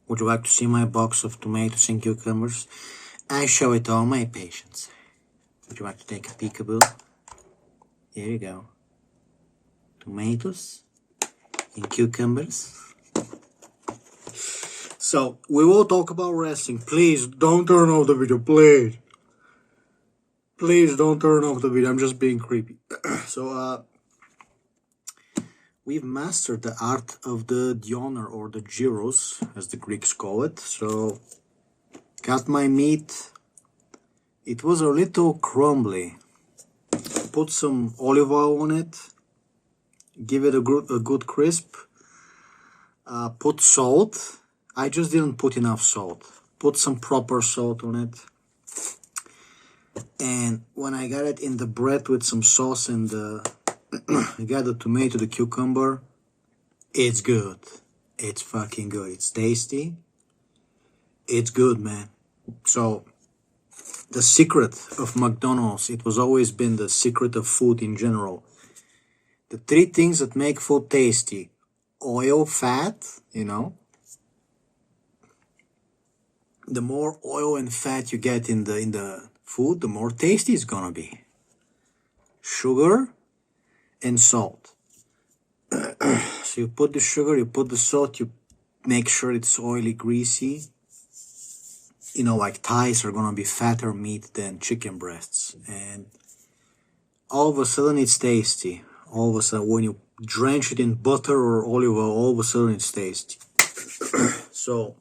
Would you like to see my box of tomatoes and cucumbers? I show it to all my patients. Would you like to take a peekaboo? There you go. Tomatoes and cucumbers. So, we will talk about wrestling. Please, don't turn off the video, please. Please don't turn off the video, I'm just being creepy. So, we've mastered the art of the dioner or the gyros, as the Greeks call it. So, got my meat. It was a little crumbly. Put some olive oil on it. Give it a good crisp. Put salt. I just didn't put enough salt. Put some proper salt on it. And when I got it in the bread with some sauce and I got the tomato, the cucumber, it's good. It's fucking good. It's tasty. It's good, man. So, the secret of McDonald's, it was always been the secret of food in general. The three things that make food tasty: oil, fat, the more oil and fat you get in the food, the more tasty it's gonna be. Sugar and salt. So you put the sugar, you put the salt, you make sure it's oily, greasy. Like thighs are gonna be fatter meat than chicken breasts. And all of a sudden it's tasty. All of a sudden, when you drench it in butter or olive oil, all of a sudden it's tasty. So,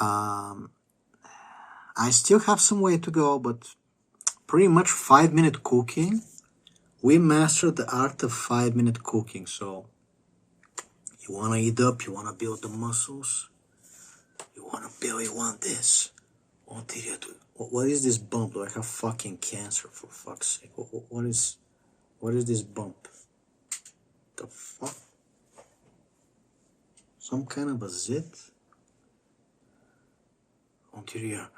I still have some way to go, but pretty much 5-minute cooking. We mastered the art of 5-minute cooking. So, you want to eat up, you want to build the muscles, you want this. What is this bump? Do I have fucking cancer, for fuck's sake? What is this bump? The fuck? Some kind of a zit? Anterior.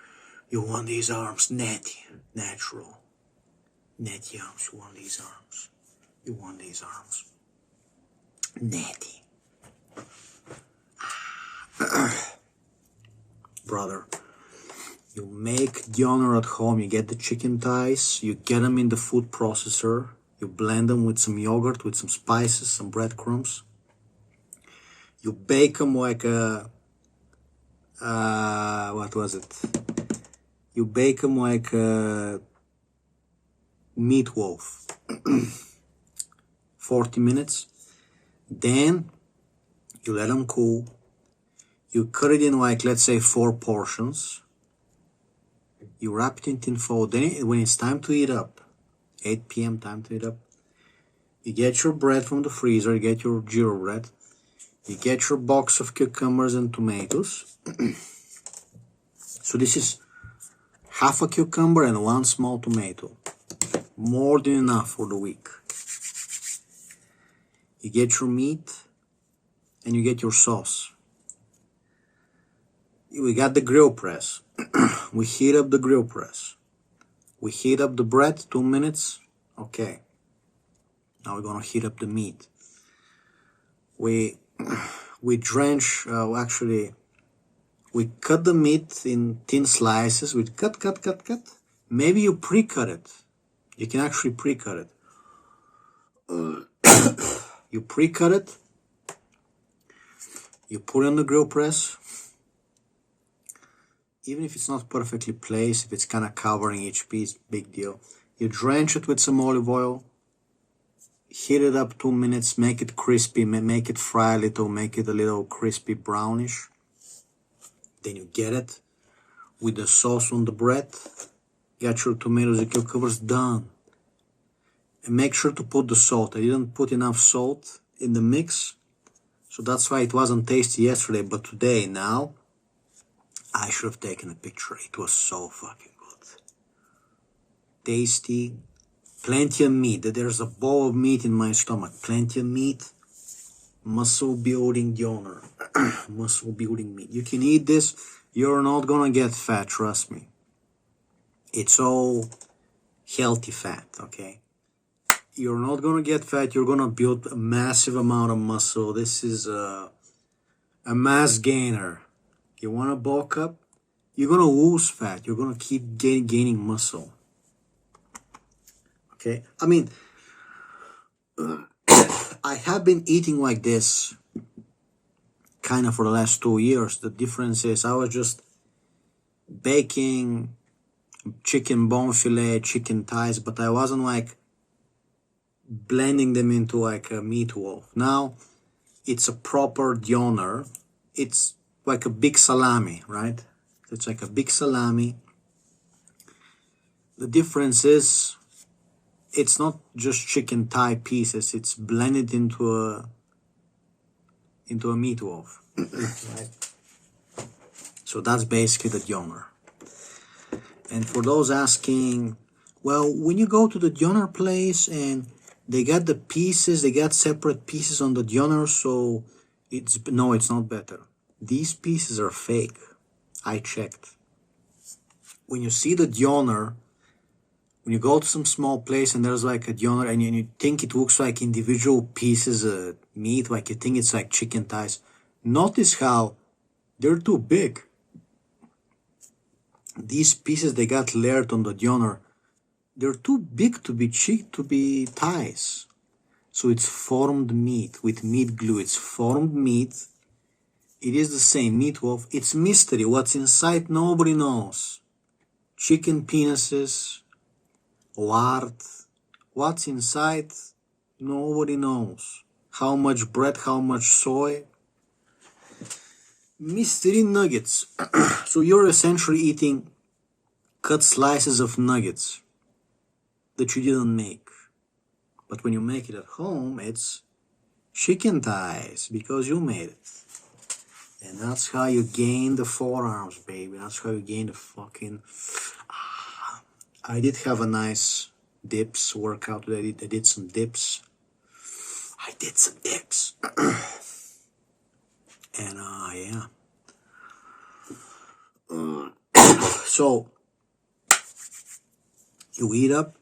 You want these arms natty, natural. Natty arms. You want these arms. You want these arms. Natty. Brother. You make dioner at home. You get the chicken thighs. You get them in the food processor. You blend them with some yogurt, with some spices, some breadcrumbs. You bake them like a... what was it? You bake them like a meat loaf. 40 minutes. Then, you let them cool. You cut it in like, let's say, 4 portions. You wrap it in tin foil. Then, when it's time to eat up, 8 p.m. time to eat up, you get your bread from the freezer, you get your gyro bread, you get your box of cucumbers and tomatoes. So this is half a cucumber and 1 small tomato. More than enough for the week. You get your meat and you get your sauce. We got the grill press. We heat up the grill press. We heat up the bread, 2 minutes. Okay. Now we're gonna heat up the meat. We drench, we cut the meat in thin slices. We cut. Maybe you pre-cut it. You can actually pre-cut it. You pre-cut it. You put it on the grill press. Even if it's not perfectly placed, if it's kind of covering each piece, big deal. You drench it with some olive oil. Heat it up 2 minutes, make it crispy, make it fry a little, make it a little crispy brownish. Then you get it with the sauce on the bread. Get your tomatoes and cucumbers, done. And make sure to put the salt. I didn't put enough salt in the mix, so that's why it wasn't tasty yesterday, but today, now, I should have taken a picture. It was so fucking good. Tasty. Plenty of meat. There's a bowl of meat in my stomach. Plenty of meat. Muscle building dioner. Muscle building meat. You can eat this. You're not gonna get fat, trust me. It's all healthy fat, okay? You're not gonna get fat. You're gonna build a massive amount of muscle. This is a mass gainer. You want a bulk up? You're gonna lose fat. You're gonna keep gaining muscle. Okay? I mean, I have been eating like this kind of for the last 2 years. The difference is I was just baking chicken bone fillet, chicken thighs, but I wasn't like blending them into like a meat wolf. Now it's a proper doner. It's like a big salami, right? It's like a big salami. The difference is it's not just chicken thigh pieces. It's blended into a meat wolf, right? So that's basically the doner. And for those asking, well, when you go to the doner place and they got the pieces, they got separate pieces on the doner, so it's not better. These pieces are fake. I checked. When you see the doner, when you go to some small place and there's like a doner and you think it looks like individual pieces of meat, like you think it's like chicken thighs, notice how they're too big. These pieces they got layered on the doner, they're too big to be thighs. So it's formed meat with meat glue. It's formed meat. It is the same meat wolf. It's mystery. What's inside nobody knows. Chicken penises, lard. What's inside nobody knows. How much bread, how much soy. Mystery nuggets. So you're essentially eating cut slices of nuggets that you didn't make. But when you make it at home, it's chicken thighs because you made it. And that's how you gain the forearms, baby. That's how you gain the fucking... I did have a nice dips workout today. I did some dips. And yeah. So you eat up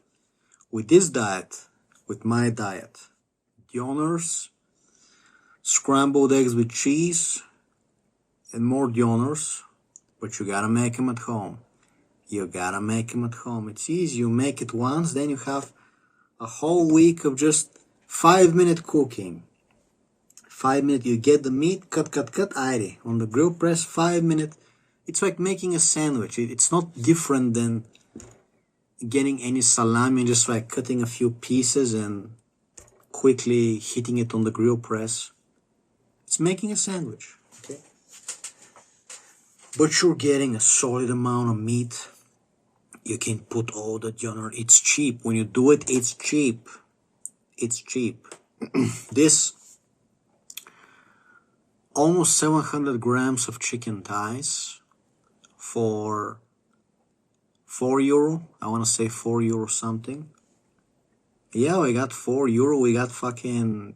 with this diet, with my diet. Doners, scrambled eggs with cheese, and more doners, but you gotta make them at home. It's easy. You make it once, then you have a whole week of just 5-minute cooking. 5 minutes, you get the meat, cut, aire. On the grill press, 5 minutes. It's like making a sandwich. It's not different than getting any salami and just like cutting a few pieces and quickly hitting it on the grill press. It's making a sandwich, okay? But you're getting a solid amount of meat. You can put all the doner. It's cheap. When you do it, it's cheap. This almost 700 grams of chicken thighs for €4. I want to say €4 something. Yeah, we got €4. We got fucking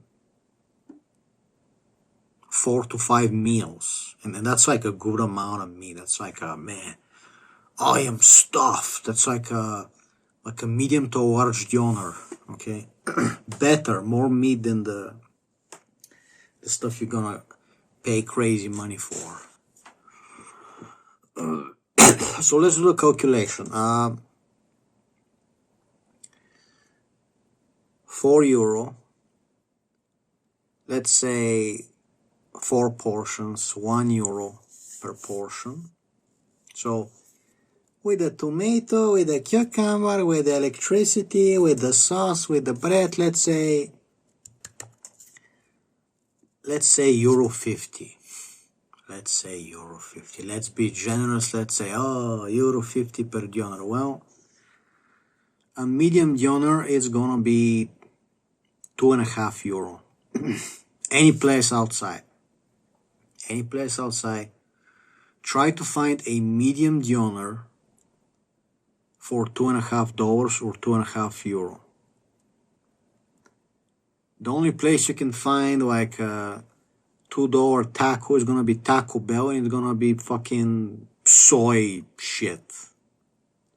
4 to 5 meals. And that's like a good amount of meat. That's like a, man, I am stuffed. That's like a medium to large doner. Okay? Better, more meat than the stuff you're gonna pay crazy money for. So let's do the calculation. €4. Let's say 4 portions, €1 per portion. So with the tomato, with the cucumber, with the electricity, with the sauce, with the bread, let's say €50. Let's be generous. Let's say, €50 per doner. Well, a medium doner is gonna be €2.50. Any place outside. Try to find a medium doner for $2.50 or €2.50. The only place you can find like a $2 taco is gonna be Taco Bell, and it's gonna be fucking soy shit.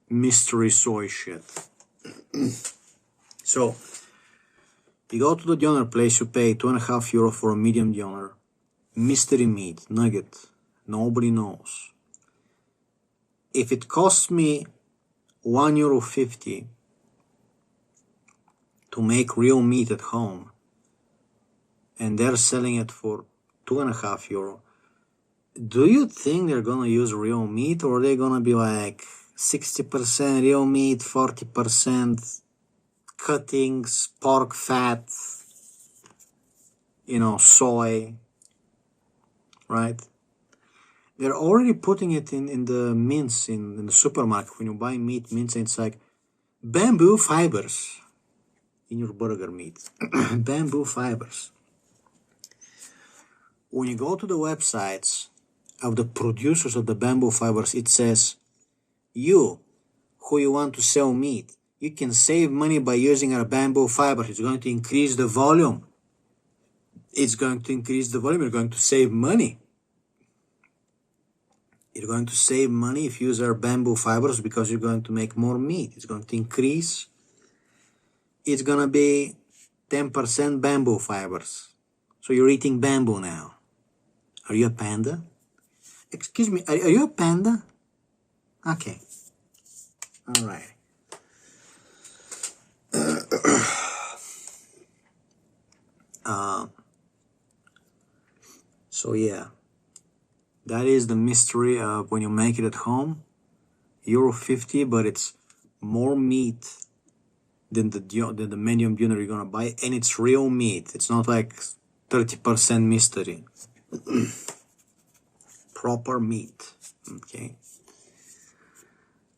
Mystery soy shit. So you go to the doner place, you pay €2.50 for a medium doner. mystery meat, nugget. Nobody knows. If it costs me €1.50 to make real meat at home, and they're selling it for €2.50, do you think they're gonna use real meat, or are they gonna be like 60% real meat, 40% cuttings, pork fat, soy, right? They're already putting it in the mince in the supermarket. When you buy meat, mince, it's like bamboo fibers in your burger meat. Bamboo fibers. When you go to the websites of the producers of the bamboo fibers, it says, you want to sell meat, you can save money by using our bamboo fibers. It's going to increase the volume. It's going to increase the volume. You're going to save money. You're going to save money if you use our bamboo fibers because you're going to make more meat. It's going to increase. It's going to be 10% bamboo fibers. So you're eating bamboo now. Are you a panda? Excuse me, are you a panda? Okay. All right. So yeah, that is the mystery of when you make it at home. €1.50, but it's more meat than the medium dinner you're gonna buy, and it's real meat. It's not like 30% mystery. Proper meat. Okay.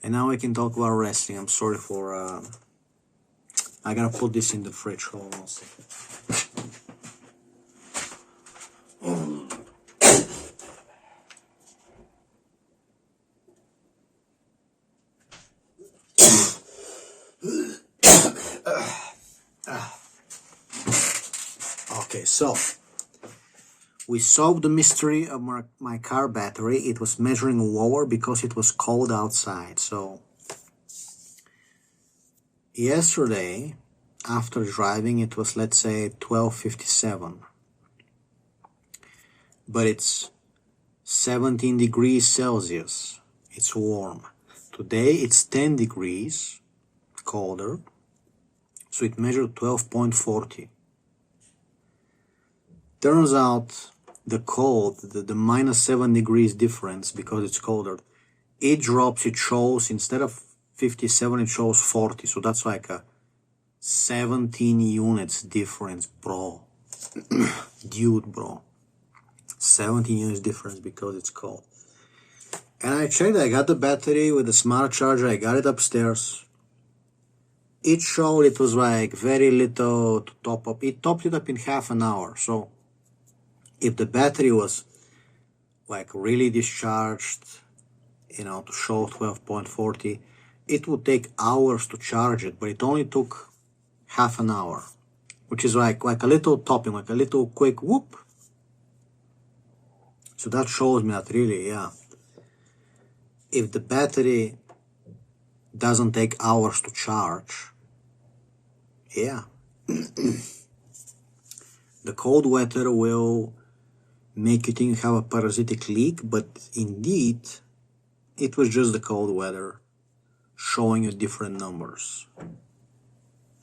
And now we can talk about wrestling. I'm sorry for I gotta put this in the fridge. Hold on a second. Okay, so we solved the mystery of my car battery. It was measuring lower because it was cold outside. So yesterday, after driving, it was, let's say, 12:57. But it's 17 degrees Celsius. It's warm. Today it's 10 degrees colder. So it measured 12.40. Turns out the cold, the minus 7 degrees difference, because it's colder, it drops, it shows, instead of 57, it shows 40. So that's like a 17 units difference, bro. Dude, bro. 17 units difference because it's cold. And I checked, I got the battery with the smart charger, I got it upstairs. It showed it was like very little to top up. It topped it up in half an hour. So if the battery was like really discharged, to show 12.40, it would take hours to charge it, but it only took half an hour, which is like a little topping, like a little quick whoop. So that shows me that really, yeah, if the battery doesn't take hours to charge, yeah, the cold weather will make you think you have a parasitic leak, but indeed, it was just the cold weather showing you different numbers.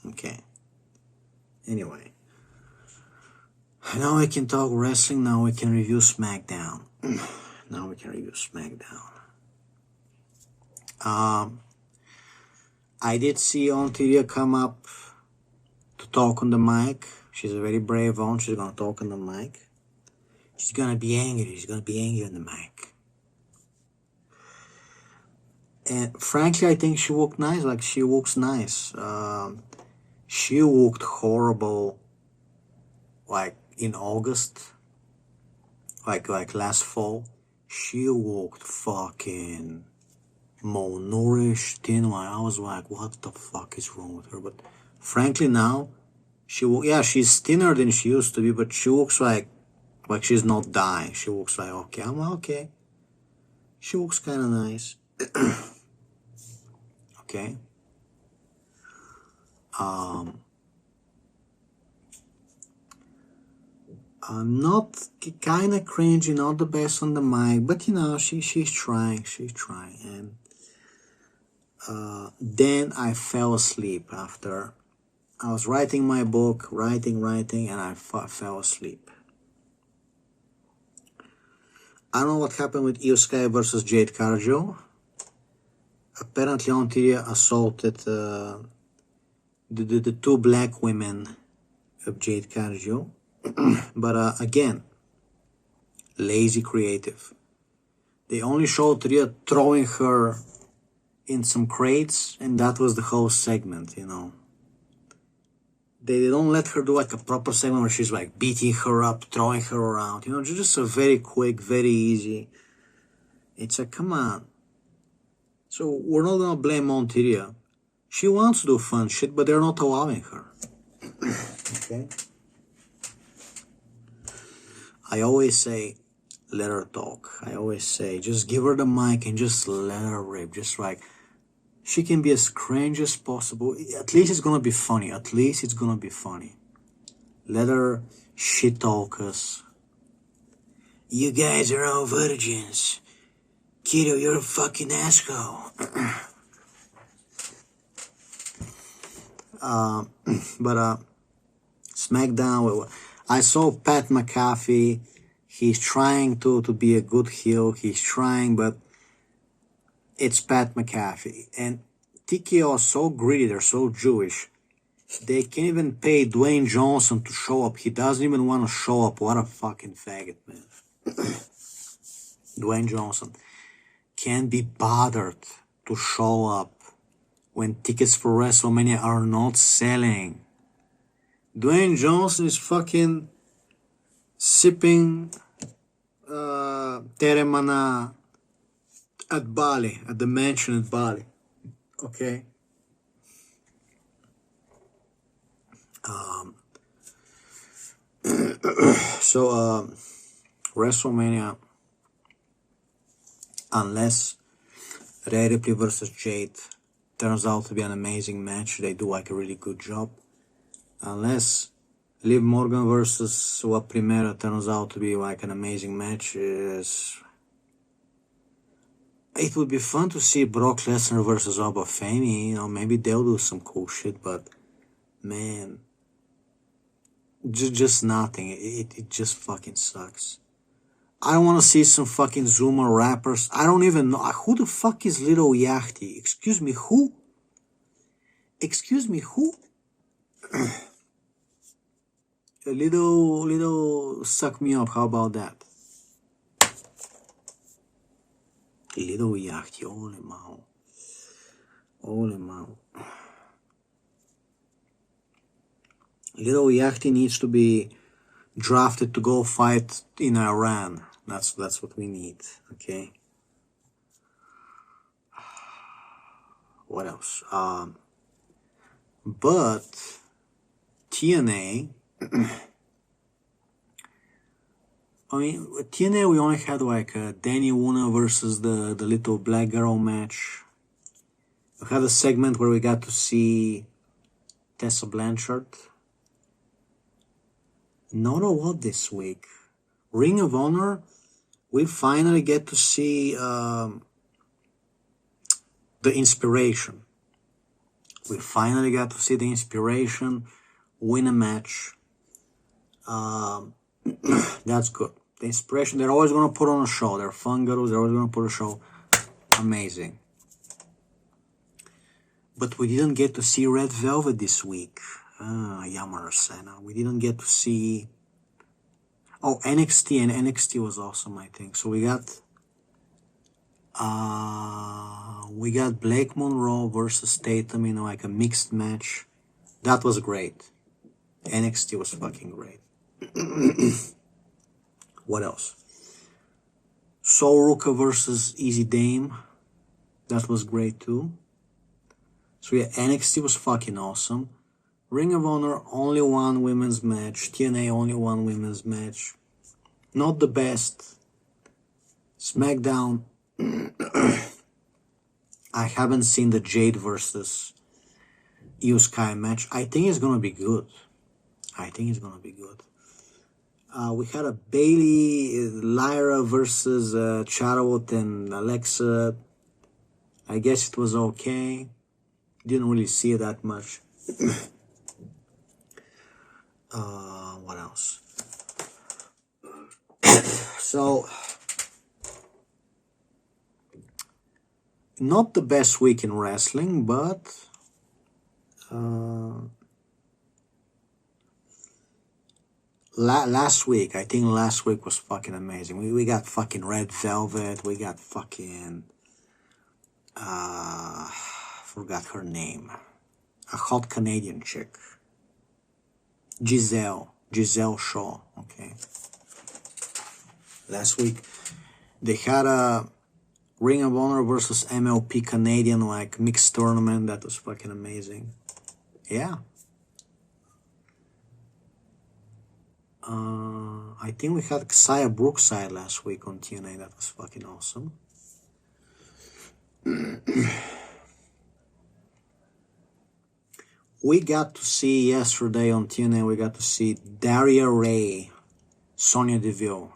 Okay. Anyway. Now we can talk wrestling. Now we can review SmackDown. I did see Ontaria come up to talk on the mic. She's a very brave one. She's gonna talk on the mic. She's gonna be angry. She's gonna be angry on the mic. And frankly, I think she looked nice. Like, she looks nice. She looked horrible, like in August, like last fall. She looked fucking malnourished, thin. Like, I was like, what the fuck is wrong with her? But frankly, now she's thinner than she used to be, but she looks like she's not dying. She looks like, okay, I'm okay. She looks kind of nice. Okay. Not kind of cringy, not the best on the mic, but you know, she's trying, and then I fell asleep after I was writing my book, writing, and I fell asleep. I don't know what happened with Io Sky versus Jade Cargill. Apparently, Ontario assaulted the two black women of Jade Cargill. But again, lazy creative. They only showed Rhea throwing her in some crates, and that was the whole segment, you know. They don't let her do like a proper segment where she's like beating her up, throwing her around, you know, just a very quick, very easy. It's like, come on. So we're not gonna blame Monteria. She wants to do fun shit, but they're not allowing her. Okay? I always say, let her talk. I always say, just give her the mic and just let her rip. Just like, she can be as cringe as possible. At least it's gonna be funny. At least it's gonna be funny. Let her shit talk us. You guys are all virgins. Kiddo, you're a fucking asshole. But SmackDown, I saw Pat McAfee. He's trying to be a good heel. He's trying, but it's Pat McAfee. And TKO are so greedy. They're so Jewish. They can't even pay Dwayne Johnson to show up. He doesn't even want to show up. What a fucking faggot, man. Dwayne Johnson can't be bothered to show up when tickets for WrestleMania are not selling. Dwayne Johnson is fucking sipping Teremana at Bali, at the mansion at Bali. Okay? So, WrestleMania, unless Rhea Ripley versus Jade turns out to be an amazing match, they do like a really good job. Unless Liv Morgan versus La Primera turns out to be like an amazing match, it would be fun to see Brock Lesnar versus Oba Femi. You know, maybe they'll do some cool shit, but man, just nothing. It just fucking sucks. I don't want to see some fucking Zuma rappers. I don't even know. Who the fuck is Little Yachty? Excuse me, who? Excuse me, who? A little suck me up. How about that? Little Yachty. Holy mow. Holy mow. Little Yachty needs to be drafted to go fight in Iran. That's what we need. Okay. What else? But TNA. I mean, with TNA we only had like a Danny Wuna versus the little black girl match. We had a segment where we got to see Tessa Blanchard. Not a lot this week. Ring of Honor, we finally get to see the Inspiration. We finally got to see the Inspiration win a match. That's good. The Inspiration, they're always going to put on a show. They're fun girls. They're always going to put a show. Amazing. But we didn't get to see Red Velvet this week. Yammer Sena. We didn't get to see... Oh, NXT, and NXT was awesome, I think. So we got Blake Monroe versus Tatum in like a mixed match. That was great. NXT was fucking great. What else? Soul Ruca versus Easy Dame. That was great too. So yeah, NXT was fucking awesome. Ring of Honor, only one women's match. TNA, only one women's match. Not the best. SmackDown, I haven't seen the Jade versus Io Sky match. I think it's gonna be good. We had a Bailey, Lyra versus Charlotte and Alexa. I guess it was okay. Didn't really see it that much. What else? So, not the best week in wrestling, but last week, I think last week was fucking amazing. We got fucking Red Velvet. We got fucking forgot her name. A hot Canadian chick. Giselle Shaw. Okay. Last week they had a Ring of Honor versus MLP Canadian like mixed tournament that was fucking amazing. Yeah. I think we had Xia Brookside last week on TNA. That was fucking awesome. We got to see yesterday on TNA, we got to see Daria Ray, Sonya Deville.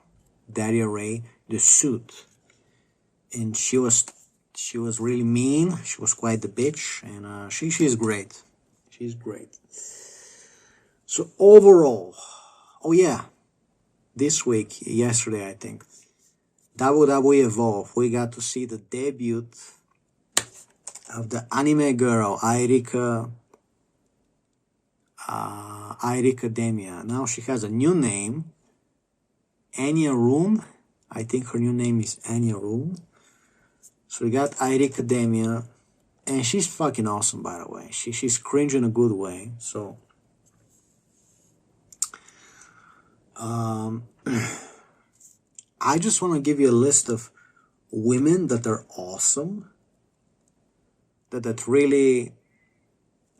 Daria Ray, the suit. And she was really mean. She was quite the bitch. And she's great. She's great. So overall, oh yeah, this week, yesterday I think, WWE Evolve, we got to see the debut of the anime girl, airica Demia. Now she has a new name, Anya Room. I think her new name is Anya Room. So we got airica Demia, and she's fucking awesome, by the way. She's cringe in a good way. So I just want to give you a list of women that are awesome, that really,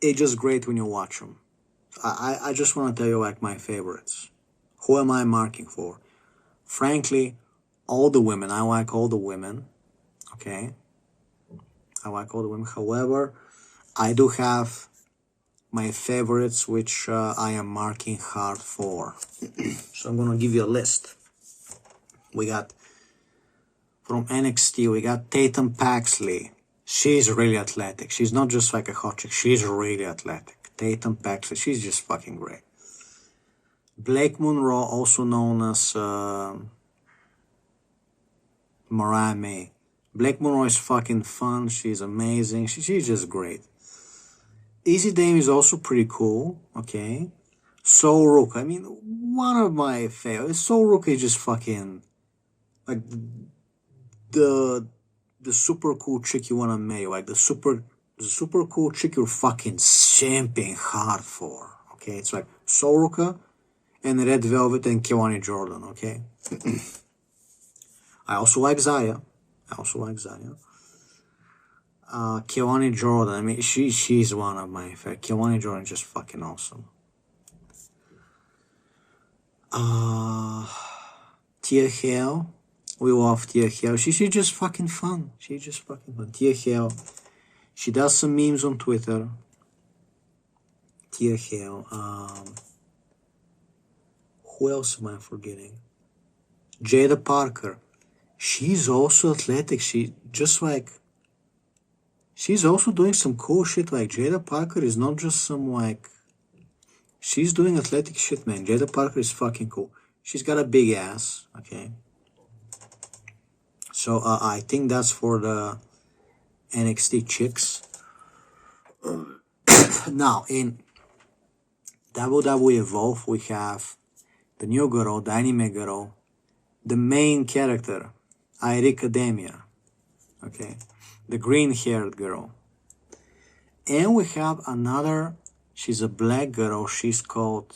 it's just great when you watch them. I just want to tell you like my favorites. Who am I marking for? Frankly, all the women. I like all the women. Okay? I like all the women. However, I do have my favorites which I am marking hard for. So I'm going to give you a list. We got, from NXT, we got Tatum Paxley. She's really athletic. She's not just like a hot chick. She's really athletic. Tatum Paxley, she's just fucking great. Blake Monroe, also known as Mariah May. Blake Monroe is fucking fun. She's amazing. She's just great. Easy Dame is also pretty cool. Okay. Soul Ruca. I mean, one of my favorites. Soul Ruca is just fucking like the super cool chick you wanna marry. Like the super cool chick you're fucking simping hard for. Okay. It's like Soul Ruca and Red Velvet and Kelani Jordan. Okay. I also like Zaya. Kelani Jordan, I mean, she's one of my favorites. Kelani Jordan is just fucking awesome. Tia Hale, we love Tia Hale. She's just fucking fun. Tia Hale, she does some memes on Twitter. Tia Hale. Who else am I forgetting? Jada Parker. She's also athletic. She's also doing some cool shit. Like Jada Parker is not just some like, she's doing athletic shit, man. Jada Parker is fucking cool. She's got a big ass. Okay. So I think that's for the NXT chicks. Now in WWE Evolve we have the new girl, the anime girl, the main character, airica Demia. Okay. The green-haired girl. And we have another, she's a black girl, she's called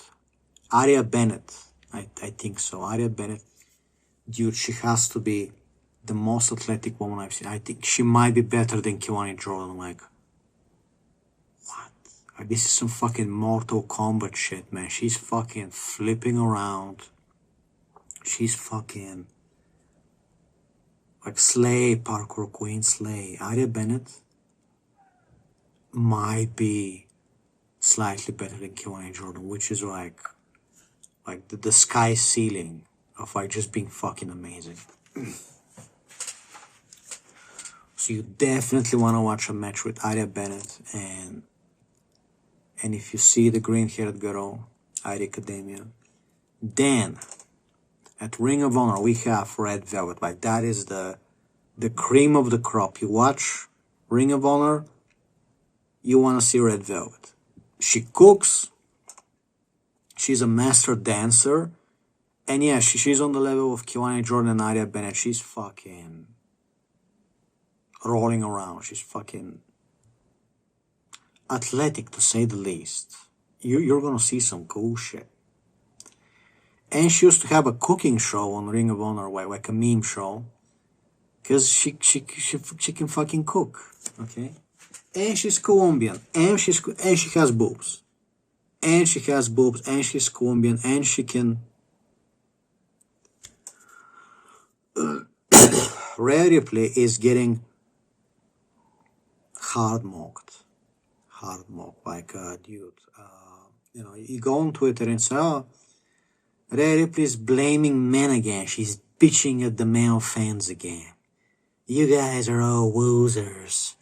Aria Bennett. I think so, Aria Bennett. Dude, she has to be the most athletic woman I've seen. I think she might be better than Kelani Jordan. Like, what? Like, this is some fucking Mortal Kombat shit, man. She's fucking flipping around. She's fucking... like Slay, Parkour Queen Slay. Aria Bennett might be slightly better than Kelani Jordan, which is like like the sky ceiling of like just being fucking amazing. So you definitely want to watch a match with Aria Bennett, and if you see the green-haired girl, Airica Demia, then at Ring of Honor we have Red Velvet. Like that is the cream of the crop. You watch Ring of Honor, you want to see Red Velvet. She cooks. She's a master dancer. And yeah, she's on the level of Kelani Jordan and Aria Bennett. She's fucking rolling around. She's fucking athletic, to say the least. You're gonna see some cool shit. And she used to have a cooking show on Ring of Honor, like a meme show. Because she can fucking cook, okay? And she's Colombian. And she has boobs. And she has boobs. And she's Colombian. And she can... Rhea Ripley is getting hard mocked, like dude. You go on Twitter and say, "Oh, Rhea Ripley is blaming men again. She's bitching at the male fans again. You guys are all losers."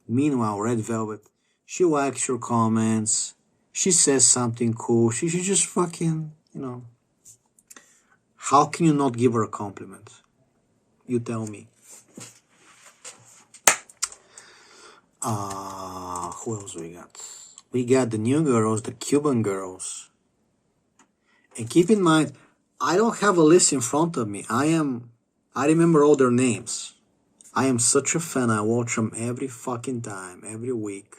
Meanwhile, Red Velvet, she likes your comments. She says something cool. She just fucking, How can you not give her a compliment? You tell me. Who else we got? We got the new girls, the Cuban girls. And keep in mind, I don't have a list in front of me. I remember all their names. I am such a fan. I watch them every fucking time, every week.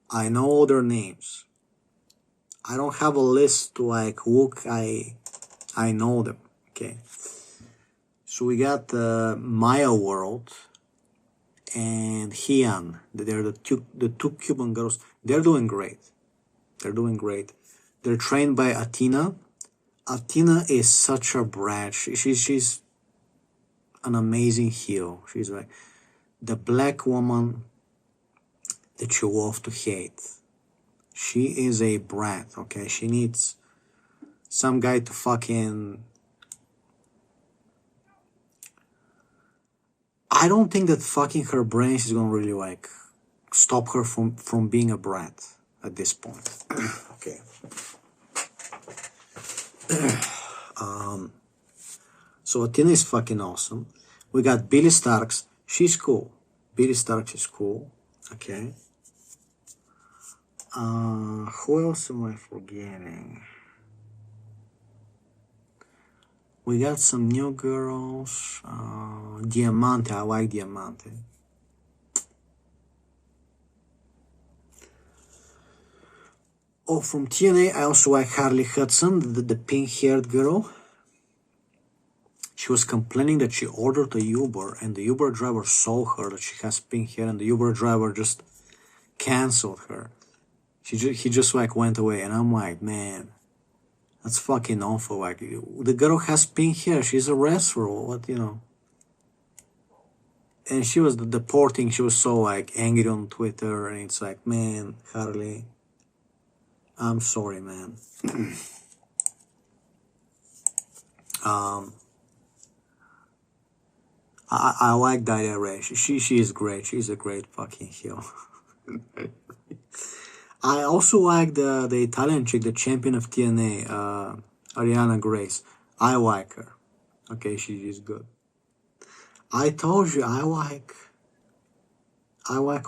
I know all their names. I don't have a list to like look. I know them. Okay. So we got Maya World and Hian. They're the two Cuban girls. They're doing great. They're trained by Athena. Athena is such a brat. She's an amazing heel. She's like the black woman that you love to hate. She is a brat, okay? She needs some guy to fucking... I don't think that fucking her brains is gonna really like stop her from being a brat at this point. Okay. So Athena is fucking awesome. We got Billy Starks. She's cool. Billy Starks is cool. Okay. Who else am I forgetting? We got some new girls. Diamante. I like Diamante. Oh, from TNA, I also like Harley Hudson, the pink-haired girl. She was complaining that she ordered a Uber and the Uber driver saw her that she has pink hair and the Uber driver just canceled her. He just like went away, and I'm like, man, that's fucking awful. Like, the girl has pink hair. She's a wrestler. What, And she was the poor thing. She was so like angry on Twitter, and it's like, man, Harley, I'm sorry, man. I like Daria Ray. She is great. She's a great fucking heel. I also like the Italian chick, the champion of TNA, Ariana Grace. I like her. Okay, she is good. I told you I like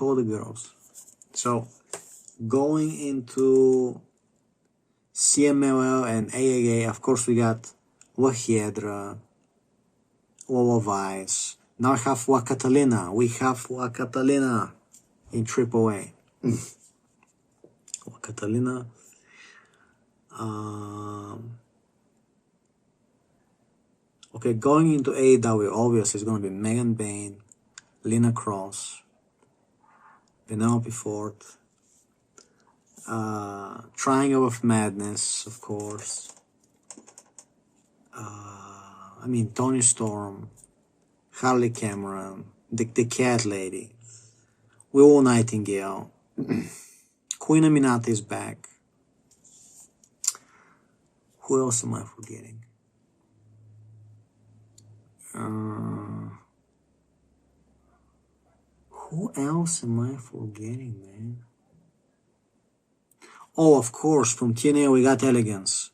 all the girls. So going into CMLL and AAA, of course we got Wahiedra, Wawa Vice. Now we have Wakatalina. We have Wakatalina in AAA. Wakatalina. Okay, going into AEW, obviously it's going to be Megan Bayne, Lena Kross, Penelope Ford, Triangle of Madness, of course. Tony Storm, Harley Cameron, the Cat Lady, Willow Nightingale, Queen Aminata is back. Who else am I forgetting? Who else am I forgetting, man? Oh, of course, from TNA we got Elegance.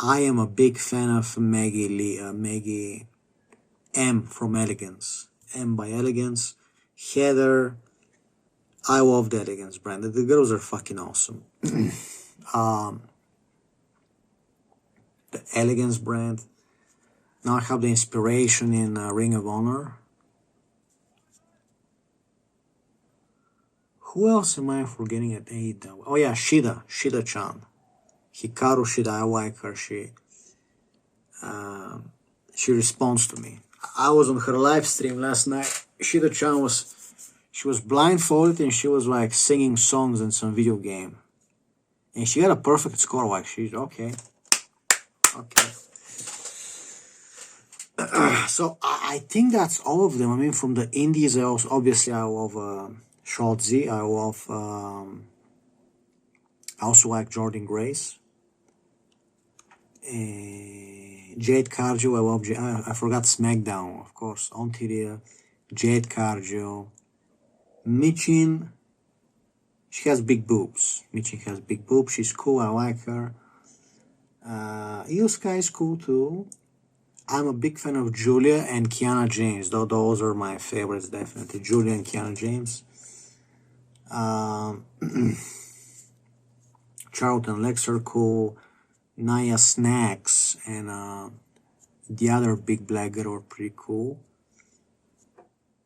I am a big fan of Maggie M from Elegance. M by Elegance. Heather. I love the Elegance brand. The girls are fucking awesome. The Elegance brand. Now I have the inspiration in Ring of Honor. Who else am I forgetting at AEW? Oh yeah, Shida-chan. Hikaru Shida, I like her. She responds to me. I was on her live stream last night. Shida-chan was blindfolded and she was like singing songs in some video game. And she got a perfect score, like she's okay. So I think that's all of them. I mean, from the indies, I love Shotzi. I also like Jordan Grace. Jade Cargill, I love I forgot SmackDown, of course. Ontaria, Jade Cargill. Michin, she has big boobs. Michin has big boobs. She's cool. I like her. Yuska is cool too. I'm a big fan of Julia and Kiana James. Those are my favorites, definitely. Julia and Kiana James. Charlton Lex are cool. Naya Snacks and the other big black girl are pretty cool.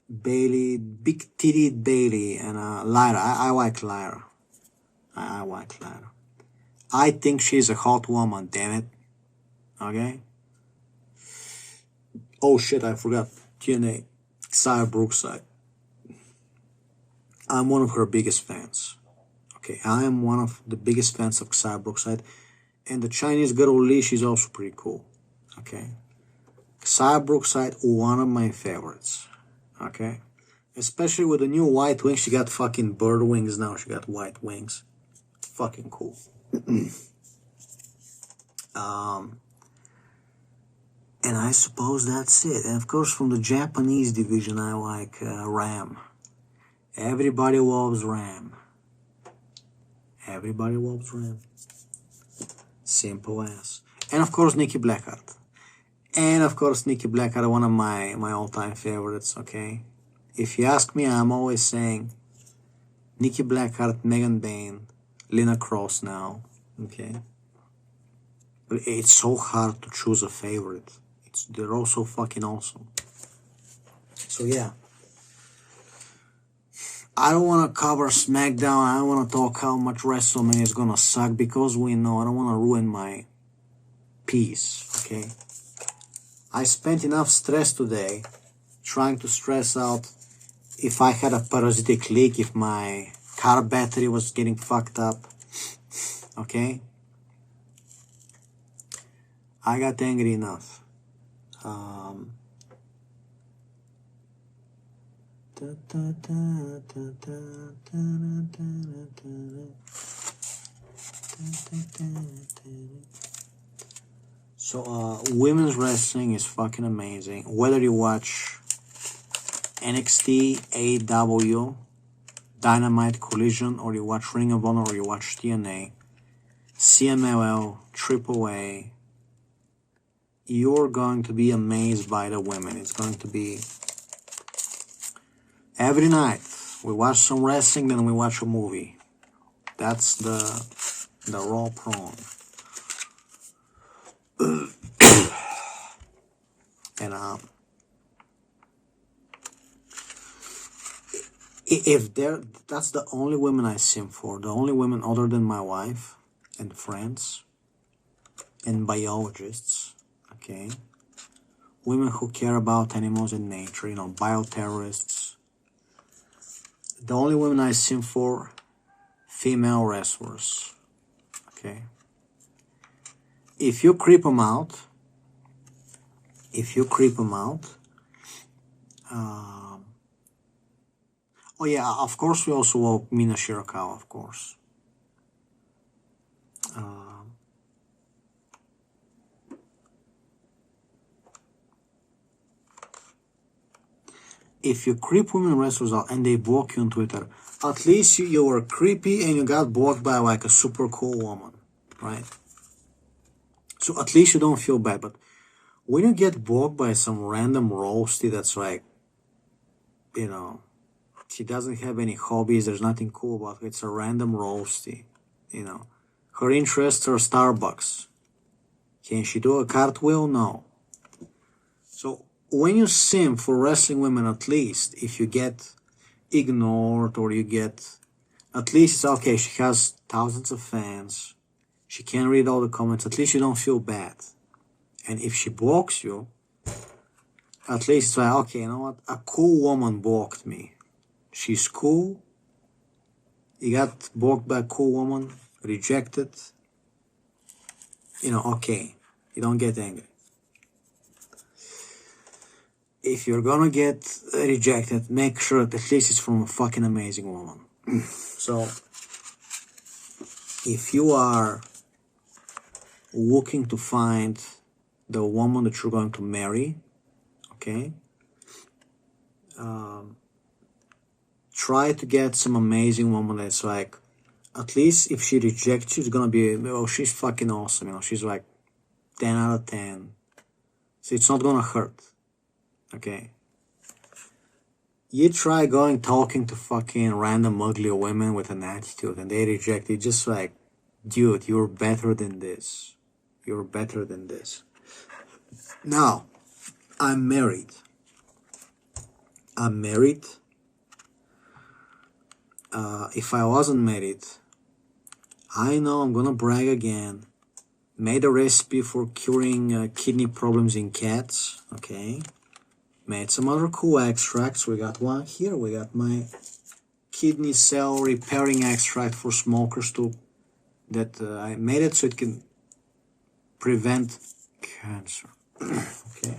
Bailey, big titted Bailey, and Lyra. I like Lyra. I like Lyra. I think she's a hot woman, damn it. Okay? Oh shit, I forgot. TNA. Xia Brookside. I'm one of her biggest fans. Okay, I am one of the biggest fans of Xia Brookside. And the Chinese girl Lee, she's also pretty cool. Okay? Xia Brookside, one of my favorites. Okay? Especially with the new white wings. She got fucking bird wings now. She got white wings. Fucking cool. And I suppose that's it. And of course, from the Japanese division, I like Ram. Everybody loves Ram. Everybody loves Ram. Simple as. And of course, Nikki Blackheart. And of course, Nikki Blackheart, one of my all-time favorites, okay? If you ask me, I'm always saying Nikki Blackheart, Megan Bayne, Lena Kross now, okay? But it's so hard to choose a favorite. They're all so fucking awesome. So yeah. I don't want to cover SmackDown. I don't want to talk how much WrestleMania is gonna suck because we know I don't want to ruin my peace, okay? I spent enough stress today trying to stress out if I had a parasitic leak, if my car battery was getting fucked up, okay? I got angry enough. So, women's wrestling is fucking amazing. Whether you watch NXT, AEW, Dynamite, Collision, or you watch Ring of Honor, or you watch TNA, CMLL, AAA, you're going to be amazed by the women. It's going to be every night. We watch some wrestling, then we watch a movie. That's the raw prawn. And that's the only women I sim for. The only women other than my wife and friends and biologists. Okay, women who care about animals and nature. You know, bioterrorists. The only women I sim for, female wrestlers. Okay. If you creep them out. Oh yeah, of course we also love Mina Shirakawa, of course. if you creep women wrestlers out and they block you on Twitter, at least you were creepy and you got blocked by like a super cool woman, right? So at least you don't feel bad. But when you get blocked by some random roasty that's like, you know, she doesn't have any hobbies, there's nothing cool about her, it's a random roasty, you know. Her interests are Starbucks. Can she do a cartwheel? No. So when you simp for wrestling women, at least if you get ignored or you get, at least it's okay, she has thousands of fans, she can read all the comments, at least you don't feel bad. And if she blocks you, at least it's like, okay, you know what, a cool woman blocked me. She's cool, you got blocked by a cool woman, rejected, you know, okay, you don't get angry. If you're gonna get rejected, make sure that at least it's from a fucking amazing woman. So, if you are looking to find the woman that you're going to marry, okay, try to get some amazing woman that's like, at least if she rejects you, it's gonna be, oh, she's fucking awesome, you know, she's like 10 out of 10. So it's not gonna hurt, okay? You try talking to fucking random ugly women with an attitude and they reject you, just like, dude, you're better than this. You're better than this. Now, I'm married. If I wasn't married, I know I'm gonna brag again. Made a recipe for curing kidney problems in cats, okay? Made some other cool extracts. We got one here. We got my kidney cell repairing extract for smokers too. That I made it so it can prevent cancer. Okay.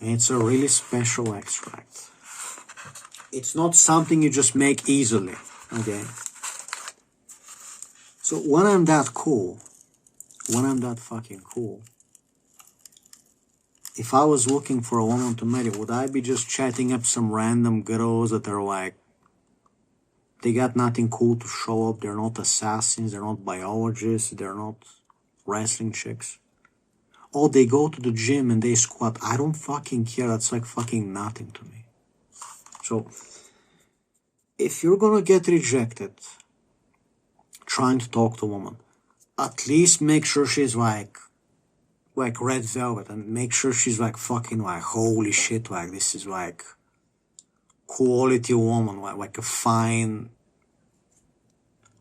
And it's a really special extract. It's not something you just make easily. Okay. So when I'm that cool, when I'm that fucking cool, if I was looking for a woman to marry, would I be just chatting up some random girls that are like, they got nothing cool to show up, they're not assassins, they're not biologists, they're not wrestling chicks? Oh, they go to the gym and they squat. I don't fucking care, that's like fucking nothing to me. So, if you're gonna get rejected trying to talk to a woman, at least make sure she's like red velvet, and make sure she's like fucking like, holy shit, like this is like quality woman, like a fine,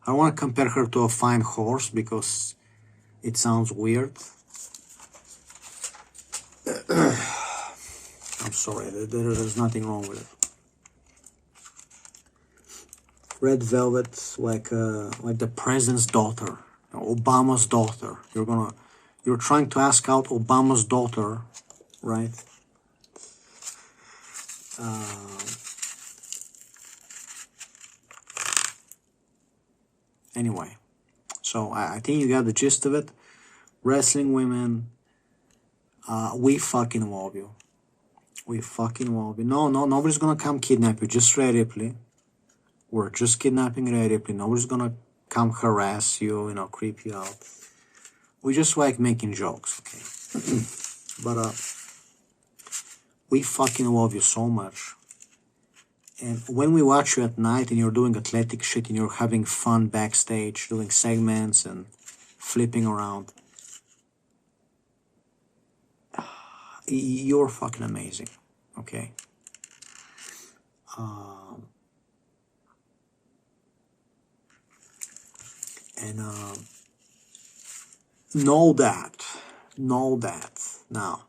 I don't want to compare her to a fine horse because it sounds weird. I'm sorry, there's nothing wrong with it. Red velvet, like the president's daughter, Obama's daughter. You're trying to ask out Obama's daughter, right? Anyway, so I think you got the gist of it. Wrestling women, we fucking love you. We fucking love you. No, nobody's gonna come kidnap you. Just Rhea Ripley. We're just kidnapping Rhea Ripley. Nobody's gonna come harass you, you know, creep you out. We just like making jokes, okay? But we fucking love you so much. And when we watch you at night and you're doing athletic shit and you're having fun backstage, doing segments and flipping around, you're fucking amazing, okay? And know that. Now,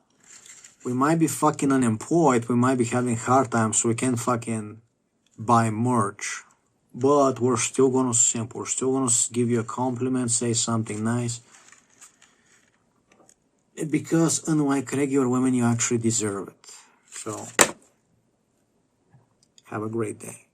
we might be fucking unemployed, we might be having hard times, so we can't fucking buy merch, but we're still gonna simp. We're still gonna give you a compliment, say something nice, because unlike regular women, you actually deserve it. So, have a great day.